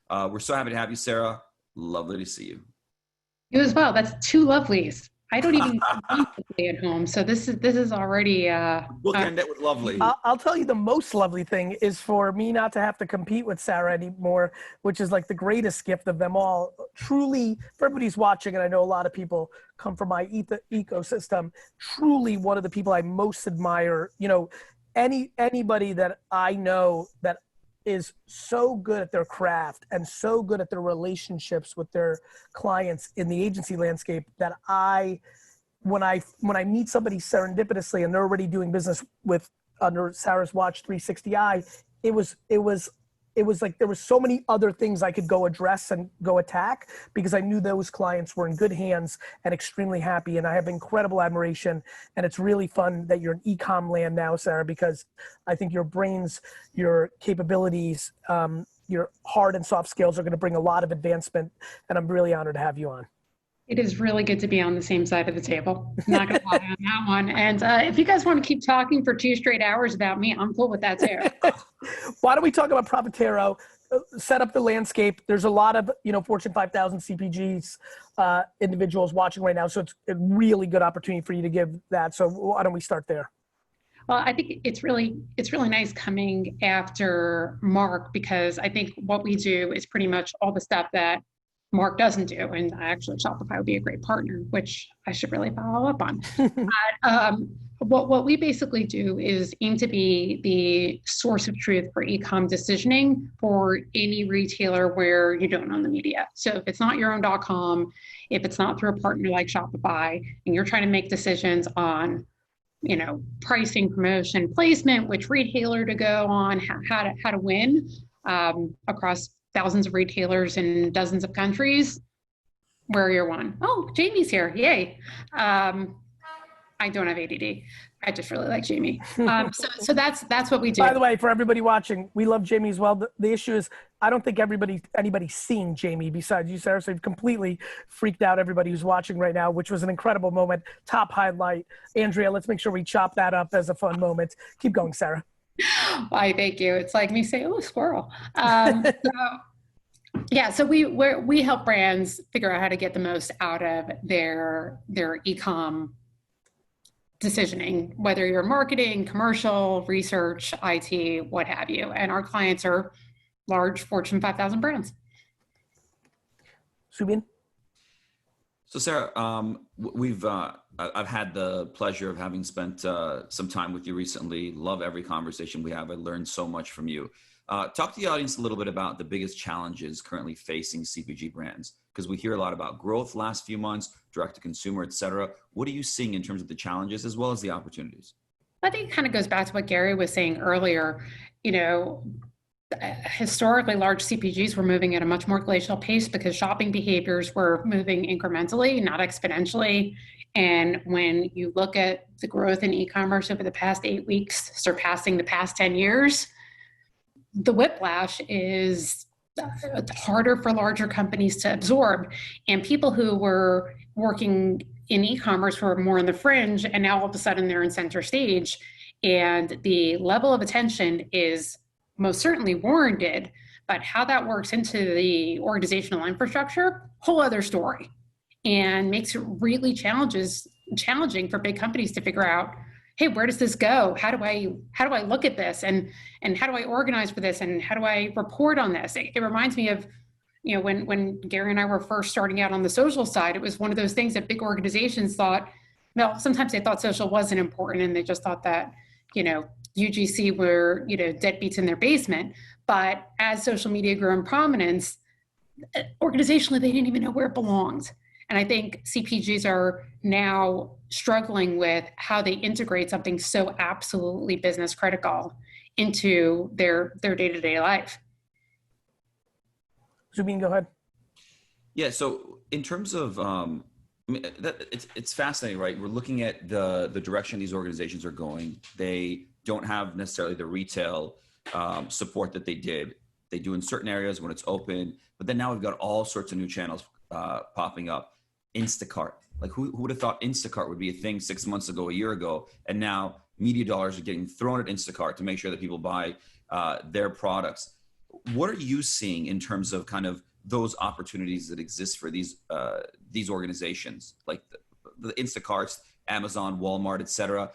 We're so happy to have you, Sarah. Lovely to see you. You as well. That's two lovelies. I don't even stay at home, so this is already. We'll end it with lovely. I'll tell you the most lovely thing is for me not to have to compete with Sarah anymore, which is like the greatest gift of them all. Truly, for everybody who's watching, and I know a lot of people come from my ecosystem, truly one of the people I most admire. You know, anybody that I know that is so good at their craft and so good at their relationships with their clients in the agency landscape that when I meet somebody serendipitously and they're already doing business with under Sarah's Watch 360i, it was like there was so many other things I could go address and go attack because I knew those clients were in good hands and extremely happy. And I have incredible admiration. And it's really fun that you're in e-com land now, Sarah, because I think your brains, your capabilities, your hard and soft skills are going to bring a lot of advancement. And I'm really honored to have you on. It is really good to be on the same side of the table. I'm not going to lie on that one. And if you guys want to keep talking for 2 straight hours about me, I'm cool with that too. Why don't we talk about Profitero? Set up the landscape. There's a lot of, Fortune 5000 CPGs, individuals watching right now. So it's a really good opportunity for you to give that. So why don't we start there? Well, I think it's really nice coming after Mark, because I think what we do is pretty much all the stuff that Mark doesn't do. And actually Shopify would be a great partner, which I should really follow up on. But what we basically do is aim to be the source of truth for e-com decisioning for any retailer where you don't own the media. So if it's not your own .com, if it's not through a partner like Shopify, and you're trying to make decisions on, pricing, promotion, placement, which retailer to go on, how to win across thousands of retailers in dozens of countries, where you're one. Oh, Jamie's here. Yay. I don't have ADD. I just really like Jamie. So that's what we do. By the way, for everybody watching, we love Jamie as well. The issue is, I don't think anybody's seen Jamie besides you, Sarah. So you've completely freaked out everybody who's watching right now, which was an incredible moment. Top highlight. Andrea, let's make sure we chop that up as a fun moment. Keep going, Sarah. Why, thank you. It's like me saying, oh, squirrel. So we help brands figure out how to get the most out of their e-com decisioning, whether you're marketing, commercial, research, IT, what have you. And our clients are large Fortune 5000 brands. Zubin? So Sarah, I've had the pleasure of having spent some time with you recently. Love every conversation we have. I learned so much from you. Talk to the audience a little bit about the biggest challenges currently facing CPG brands, because we hear a lot about growth last few months, direct to consumer, et cetera. What are you seeing in terms of the challenges as well as the opportunities? I think it kind of goes back to what Gary was saying earlier. Historically, large CPGs were moving at a much more glacial pace because shopping behaviors were moving incrementally, not exponentially. And when you look at the growth in e-commerce over the past 8 weeks, surpassing the past 10 years, the whiplash is harder for larger companies to absorb. And people who were working in e-commerce were more on the fringe, and now all of a sudden they're in center stage. And the level of attention is most certainly warranted, but how that works into the organizational infrastructure, whole other story, and makes it really challenging for big companies to figure out, hey, where does this go? How do I look at this, and how do I organize for this, and how do I report on this? It reminds me of, when Gary and I were first starting out on the social side, it was one of those things that big organizations thought, well, sometimes they thought social wasn't important, and they just thought that, UGC were, deadbeats in their basement. But as social media grew in prominence, organizationally, they didn't even know where it belonged. And I think CPGs are now struggling with how they integrate something so absolutely business critical into their day-to-day life. Zubin, go ahead. Yeah, so in terms of, it's fascinating, right? We're looking at the direction these organizations are going. They don't have necessarily the retail support that they did. They do in certain areas when it's open, but then now we've got all sorts of new channels popping up. Instacart, like who would have thought Instacart would be a thing 6 months ago, a year ago, and now media dollars are getting thrown at Instacart to make sure that people buy their products. what are you seeing in terms of kind of those opportunities that exist for these organizations like the Instacarts, Amazon, Walmart, et cetera?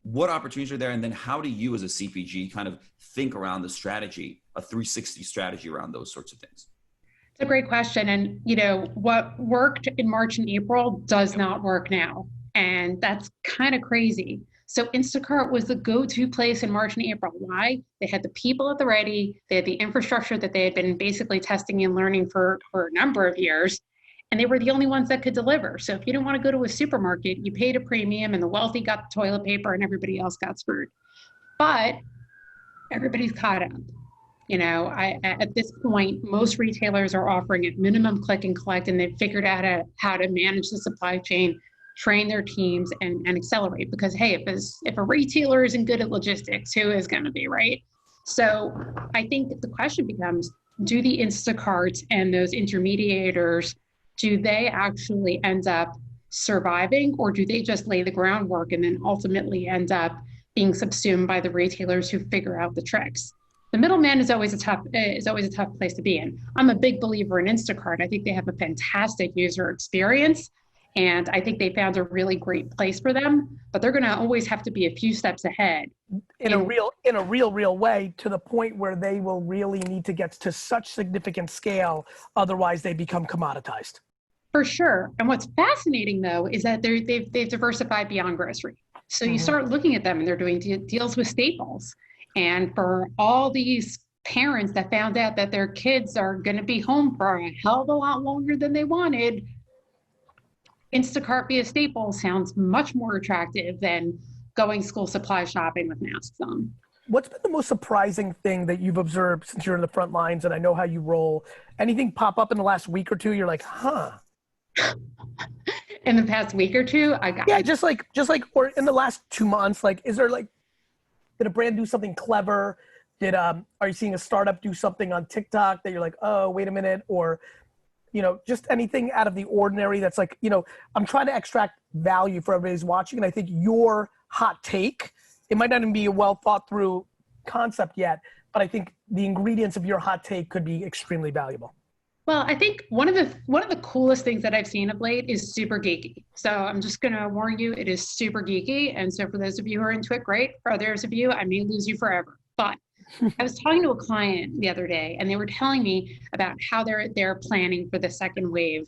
What opportunities are there? And then how do you as a CPG kind of think around the strategy, a 360 strategy around those sorts of things? It's a great question. And, what worked in March and April does not work now. And that's kind of crazy. So Instacart was the go-to place in March and April. Why? They had the people at the ready. They had the infrastructure that they had been basically testing and learning for a number of years. And they were the only ones that could deliver. So if you didn't want to go to a supermarket, you paid a premium and the wealthy got the toilet paper and everybody else got screwed. But everybody's caught up. At this point, most retailers are offering at minimum click and collect, and they've figured out how to manage the supply chain, train their teams, and accelerate. Because hey, if a retailer isn't good at logistics, who is going to be, right? So I think the question becomes: do the Instacarts and those intermediators, do they actually end up surviving, or do they just lay the groundwork and then ultimately end up being subsumed by the retailers who figure out the tricks? The middleman is always a tough place to be in. I'm a big believer in Instacart. I think they have a fantastic user experience, and I think they found a really great place for them. But they're going to always have to be a few steps ahead in a real way, to the point where they will really need to get to such significant scale. Otherwise, they become commoditized. For sure. And what's fascinating, though, is that they've diversified beyond grocery. So you start looking at them, and they're doing deals with staples. And for all these parents that found out that their kids are going to be home for a hell of a lot longer than they wanted, Instacart via Staples sounds much more attractive than going school supply shopping with masks on. What's been the most surprising thing that you've observed since you're in the front lines and I know how you roll? Anything pop up in the last week or two? You're like, huh? In the past week or two, just like, or in the last 2 months, like, is there like, did a brand do something clever? Are you seeing a startup do something on TikTok that you're like, oh, wait a minute? Or, just anything out of the ordinary that's like, I'm trying to extract value for everybody who's watching. And I think your hot take, it might not even be a well thought through concept yet, but I think the ingredients of your hot take could be extremely valuable. Well, I think one of the coolest things that I've seen of late is super geeky. So I'm just going to warn you, it is super geeky. And so for those of you who are into it, great. For others of you, I may lose you forever. But I was talking to a client the other day, and they were telling me about how they're planning for the second wave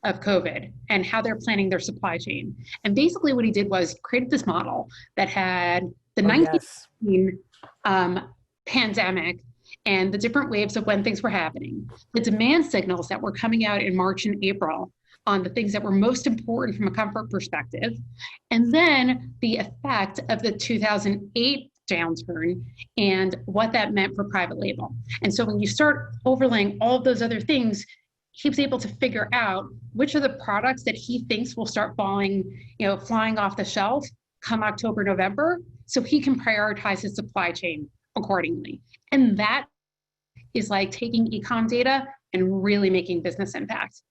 of COVID and how they're planning their supply chain. And basically what he did was created this model that had the 19 pandemic and the different waves of when things were happening, the demand signals that were coming out in March and April on the things that were most important from a comfort perspective, and then the effect of the 2008 downturn and what that meant for private label. And so when you start overlaying all of those other things, he was able to figure out which are the products that he thinks will start flying off the shelf come October, November, so he can prioritize his supply chain accordingly. And that is like taking e-com data and really making business impact.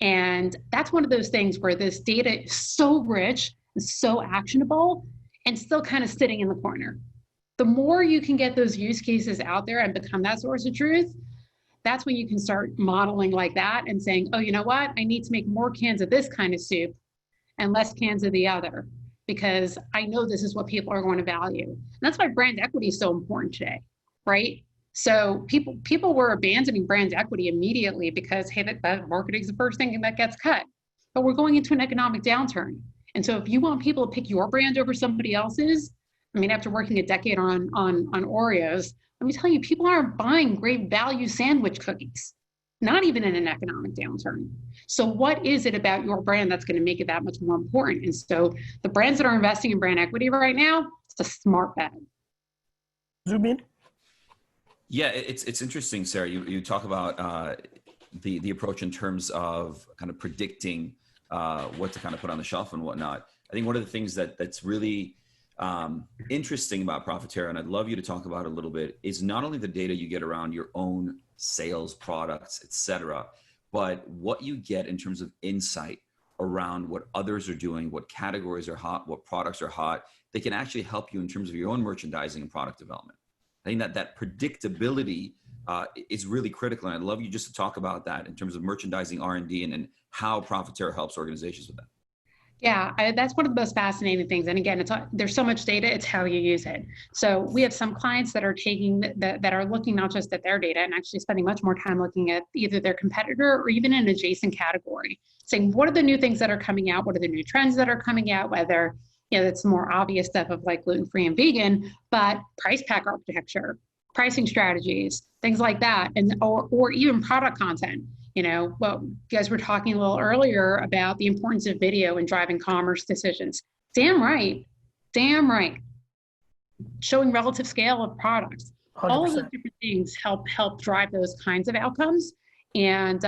And that's one of those things where this data is so rich and so actionable and still kind of sitting in the corner. The more you can get those use cases out there and become that source of truth, that's when you can start modeling like that and saying, oh, you know what? I need to make more cans of this kind of soup and less cans of the other, because I know this is what people are going to value. And that's why brand equity is so important today, right? So people were abandoning brand equity immediately because, hey, that marketing is the first thing that gets cut. But we're going into an economic downturn. And so if you want people to pick your brand over somebody else's, I mean, after working a decade on Oreos, let me tell you, people aren't buying great value sandwich cookies, not even in an economic downturn. So what is it about your brand that's going to make it that much more important? And so the brands that are investing in brand equity right now, it's a smart bet. Zubin? Yeah, it's interesting, Sarah. You talk about the approach in terms of kind of predicting what to kind of put on the shelf and whatnot. I think one of the things that's really interesting about Profitero, and I'd love you to talk about it a little bit, is not only the data you get around your own sales, products, et cetera, but what you get in terms of insight around what others are doing, what categories are hot, what products are hot. They can actually help you in terms of your own merchandising and product development. I think that predictability is really critical. And I'd love you just to talk about that in terms of merchandising, R&D, and how Profitero helps organizations with that. Yeah, that's one of the most fascinating things. And again, there's so much data, it's how you use it. So we have some clients that are that are looking not just at their data and actually spending much more time looking at either their competitor or even an adjacent category, saying, what are the new things that are coming out? What are the new trends that are coming out? Whether, it's more obvious stuff of like gluten-free and vegan, but price pack architecture, pricing strategies, things like that, and or even product content. Well, you guys were talking a little earlier about the importance of video in driving commerce decisions. Damn right. Showing relative scale of products. 100%. All of those different things help drive those kinds of outcomes. And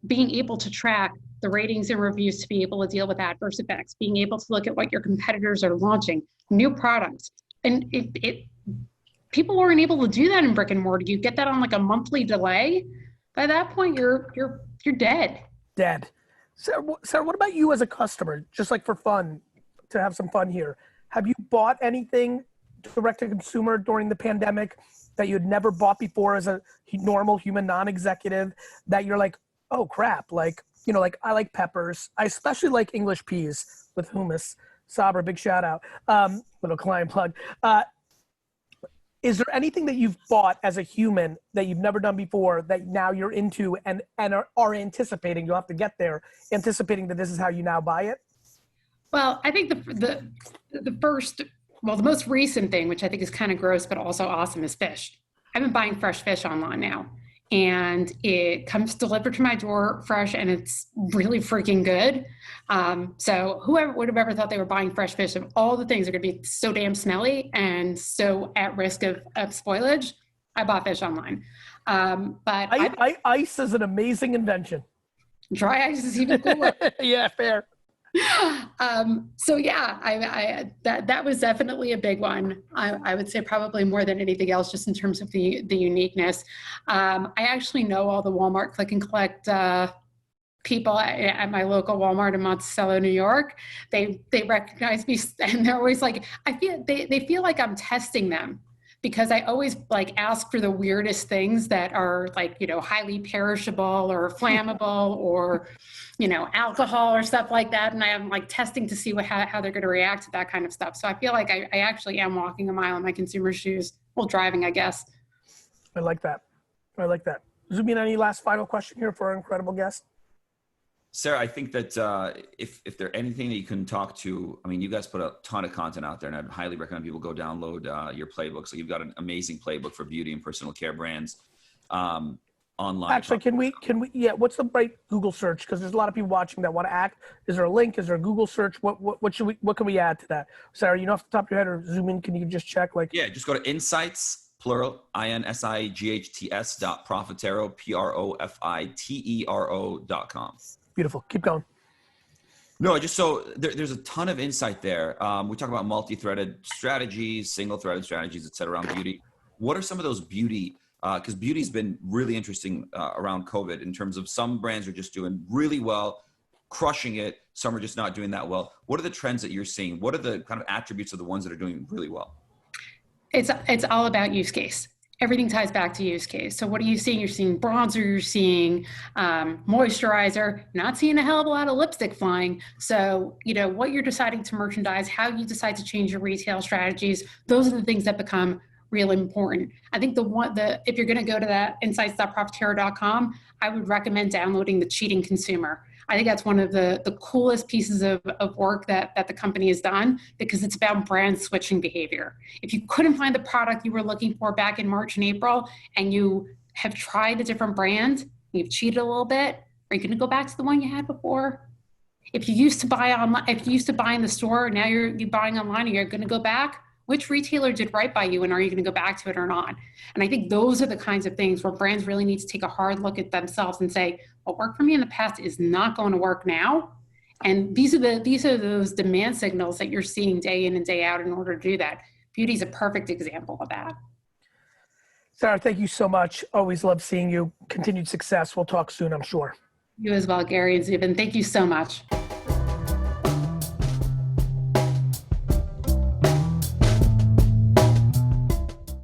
being able to track the ratings and reviews to be able to deal with adverse effects, being able to look at what your competitors are launching, new products. And people weren't able to do that in brick and mortar. You get that on like a monthly delay. By that point, you're dead. Dead. Sarah, what about you as a customer? Just like for fun, to have some fun here. Have you bought anything direct to consumer during the pandemic that you had never bought before as a normal human non-executive that you're like, oh crap, like, like I like peppers. I especially like English peas with hummus. Sabra, big shout out. Little client plug. Is there anything that you've bought as a human that you've never done before that now you're into and are anticipating, you'll have to get there, anticipating that this is how you now buy it? Well, I think the most recent thing, which I think is kind of gross but also awesome, is fish. I've been buying fresh fish online now, and it comes delivered to my door fresh, and it's really freaking good. So whoever would have ever thought they were buying fresh fish, of all the things are going to be so damn smelly and so at risk of spoilage, I bought fish online. But ice is an amazing invention. Dry ice is even cooler. Yeah, fair. So yeah, that was definitely a big one. I would say probably more than anything else, just in terms of the uniqueness. I actually know all the Walmart click and collect people at my local Walmart in Monticello, New York. They recognize me, and they're always like, they feel like I'm testing them, because I always like ask for the weirdest things that are like, highly perishable or flammable or, alcohol or stuff like that. And I am like testing to see how they're going to react to that kind of stuff. So I feel like I actually am walking a mile in my consumer shoes while driving, I guess. I like that. Zubin, any last final question here for our incredible guest? Sarah, I think that if there's anything that you can talk to, I mean, you guys put a ton of content out there, and I'd highly recommend people go download your playbook. So you've got an amazing playbook for beauty and personal care brands online. Actually, can we, what's the right Google search? Because there's a lot of people watching that want to act. Is there a link? Is there a Google search? What can we add to that? Sarah, off the top of your head, or Zubin, can you just check? Yeah, just go to insights, plural, insights.profitero, profitero.com. Beautiful. Keep going. No, there's a ton of insight there. We talk about multi-threaded strategies, single-threaded strategies, et cetera, around beauty. What are some of those beauty? Because beauty's been really interesting around COVID in terms of some brands are just doing really well, crushing it. Some are just not doing that well. What are the trends that you're seeing? What are the kind of attributes of the ones that are doing really well? It's all about use case. Everything ties back to use case. So what are you seeing? You're seeing bronzer, you're seeing moisturizer, not seeing a hell of a lot of lipstick flying. So, what you're deciding to merchandise, how you decide to change your retail strategies, those are the things that become really important. I think if you're going to go to that insights.profitero.com, I would recommend downloading the Cheating Consumer. I think that's one of the coolest pieces of work that the company has done, because it's about brand switching behavior. If you couldn't find the product you were looking for back in March and April, and you have tried a different brand, you've cheated a little bit, are you going to go back to the one you had before? If you used to buy online, if you used to buy in the store, now you're buying online, and you're going to go back, which retailer did right by you, and are you going to go back to it or not? And I think those are the kinds of things where brands really need to take a hard look at themselves and say, what worked for me in the past is not going to work now. And these are those demand signals that you're seeing day in and day out in order to do that. Beauty is a perfect example of that. Sarah, thank you so much. Always love seeing you. Continued success. We'll talk soon, I'm sure. You as well, Gary and Zubin. Thank you so much.